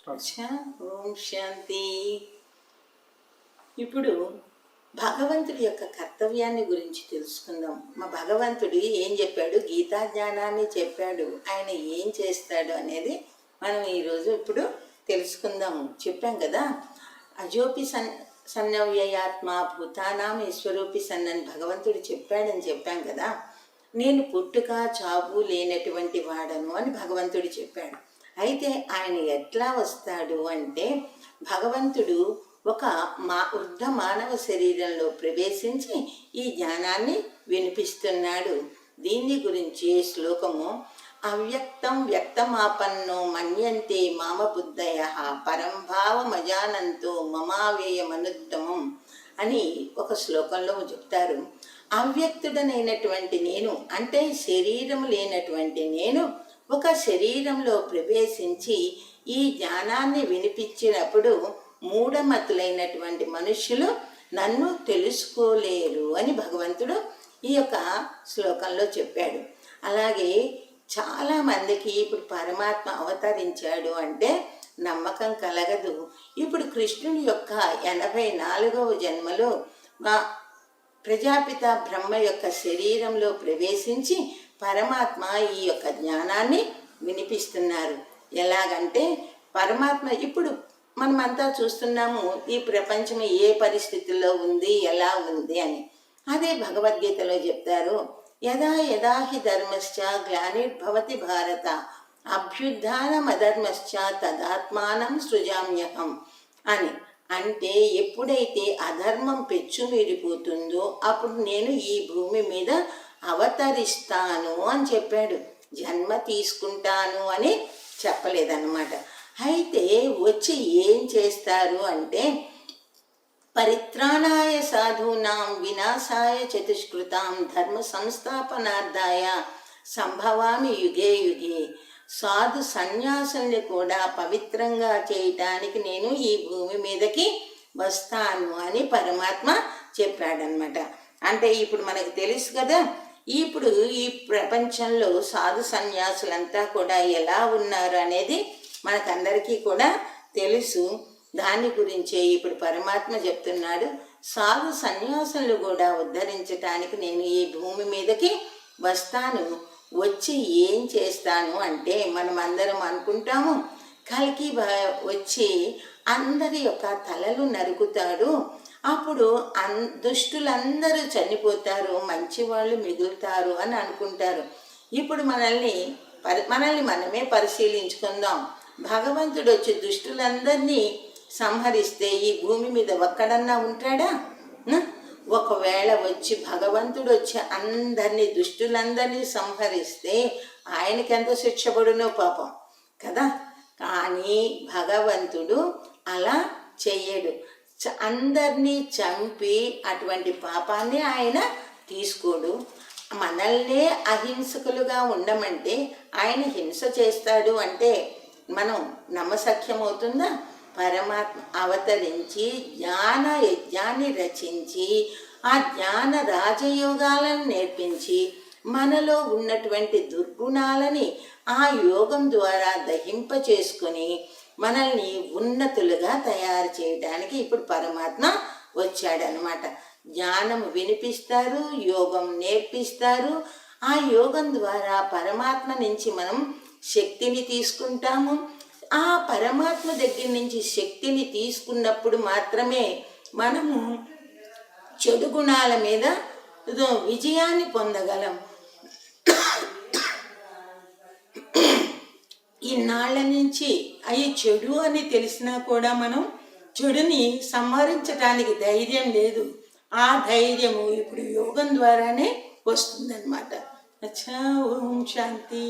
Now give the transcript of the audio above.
ఓం శాంతి. ఇప్పుడు భగవంతుడి యొక్క కర్తవ్యాన్ని గురించి తెలుసుకుందాం. మా భగవంతుడు ఏం చెప్పాడు, గీతా జ్ఞానాన్ని చెప్పాడు, ఆయన ఏం చేస్తాడు అనేది మనం ఈరోజు ఇప్పుడు తెలుసుకుందాము. చెప్పాం కదా, అజోపి సన్నవ్యయాత్మ భూతానాం ఈశ్వరూపి సన్నని భగవంతుడు చెప్పాడని చెప్పాం కదా. నేను పుట్టుక చావు లేనటువంటి వాడను అని భగవంతుడు చెప్పాడు. అయితే ఆయన ఎట్లా వస్తాడు అంటే, భగవంతుడు ఒక వృద్ధ మానవ శరీరంలో ప్రవేశించి ఈ జ్ఞానాన్ని వినిపిస్తున్నాడు. దీని గురించి శ్లోకము, అవ్యక్తం వ్యక్తమాపన్నో మన్యంతే మామ బుద్ధయ పరంభావమజానంతో మమావేయమనుత్తమం అని ఒక శ్లోకంలో చెప్తారు. అవ్యక్తుడనైనటువంటి నేను అంటే శరీరం లేనటువంటి నేను ఒక శరీరంలో ప్రవేశించి ఈ జ్ఞానాన్ని వినిపించినప్పుడు మూఢమతులైనటువంటి మనుష్యులు నన్ను తెలుసుకోలేరు అని భగవంతుడు ఈ యొక్క శ్లోకంలో చెప్పాడు. అలాగే చాలామందికి ఇప్పుడు పరమాత్మ అవతరించాడు అంటే నమ్మకం కలగదు. ఇప్పుడు కృష్ణుని యొక్క 84వ జన్మలో ప్రజాపిత బ్రహ్మ యొక్క శరీరంలో ప్రవేశించి పరమాత్మ ఈ యొక్క జ్ఞానాన్ని వినిపిస్తున్నారు. ఎలాగంటే పరమాత్మ ఇప్పుడు మనమంతా చూస్తున్నాము ఈ ప్రపంచం ఏ పరిస్థితుల్లో ఉంది, ఎలా ఉంది అని. అదే భగవద్గీతలో చెప్తారు, యదా యదా హి ధర్మశ్చ గ్లానిర్భవతి భారత అభ్యుత్థానమధర్మశ్చ తదాత్మానం సృజామ్యహం అని. అంటే ఎప్పుడైతే అధర్మం పెచ్చుమీరిపోతుందో అప్పుడు నేను ఈ భూమి మీద అవతరిస్తాను అని చెప్పాడు. జన్మ తీసుకుంటాను అని చెప్పలేదన్నమాట. అయితే వచ్చి ఏం చేస్తారు అంటే, పరిత్రాణాయ సాధూనాం వినాశాయ చతుష్కృతాం ధర్మ సంస్థాపనార్థాయ సంభవామి యుగే యుగే. సాధు సన్యాసుల్ని కూడా పవిత్రంగా చేయటానికి నేను ఈ భూమి మీదకి వస్తాను అని పరమాత్మ చెప్పాడనమాట. అంటే ఇప్పుడు మనకు తెలుసు కదా, ఇప్పుడు ఈ ప్రపంచంలో సాధు సన్యాసులంతా కూడా ఎలా ఉన్నారు అనేది మనకందరికీ కూడా తెలుసు. దాని గురించే ఇప్పుడు పరమాత్మ చెప్తున్నాడు, సాధు సన్యాసులు కూడా ఉద్ధరించటానికి నేను ఈ భూమి మీదకి వస్తాను. వచ్చి ఏం చేస్తాను అంటే, మనం అందరం అనుకుంటాము కల్కి వచ్చి అందరి యొక్క తలలు నరుకుతాడు, అప్పుడు దుష్టులందరూ చనిపోతారు, మంచి వాళ్ళు మిగులుతారు అని అనుకుంటారు. ఇప్పుడు మనల్ని మనమే పరిశీలించుకుందాం. భగవంతుడు వచ్చి దుష్టులందరినీ సంహరిస్తే ఈ భూమి మీద ఒక్కడన్నా ఉంటాడా? ఒకవేళ వచ్చి భగవంతుడు వచ్చి అందరినీ దుష్టులందరినీ సంహరిస్తే ఆయనకి ఎంత శిక్ష పడునో పాపం కదా. కానీ భగవంతుడు అలా చెయ్యడు. అందరినీ చంపి అటువంటి పాపాన్ని ఆయన తీసుకోడు. మనల్నే అహింసకులుగా ఉండమంటే ఆయన హింస చేస్తాడు అంటే మనం నమ్మసఖ్యమవుతుందా? పరమాత్మ అవతరించి జ్ఞాన యజ్ఞాన్ని రచించి ఆ జ్ఞాన రాజయోగాలను నేర్పించి మనలో ఉన్నటువంటి దుర్గుణాలని ఆ యోగం ద్వారా దహింప చేసుకుని మనల్ని ఉన్నతులుగా తయారు చేయడానికి ఇప్పుడు పరమాత్మ వచ్చాడనమాట. జ్ఞానం వినిపిస్తారు, యోగం నేర్పిస్తారు. ఆ యోగం ద్వారా పరమాత్మ నుంచి మనం శక్తిని తీసుకుంటాము. ఆ పరమాత్మ దగ్గర నుంచి శక్తిని తీసుకున్నప్పుడు మాత్రమే మనము చెడు గుణాల మీద విజయాన్ని పొందగలం. ఇన్నాళ్ళ నుంచి అవి చెడు అని తెలిసినా కూడా మనం చెడుని సంహరించడానికి ధైర్యం లేదు. ఆ ధైర్యము ఇప్పుడు యోగం ద్వారానే వస్తుందన్నమాట. అచ్చా, ఓం శాంతి.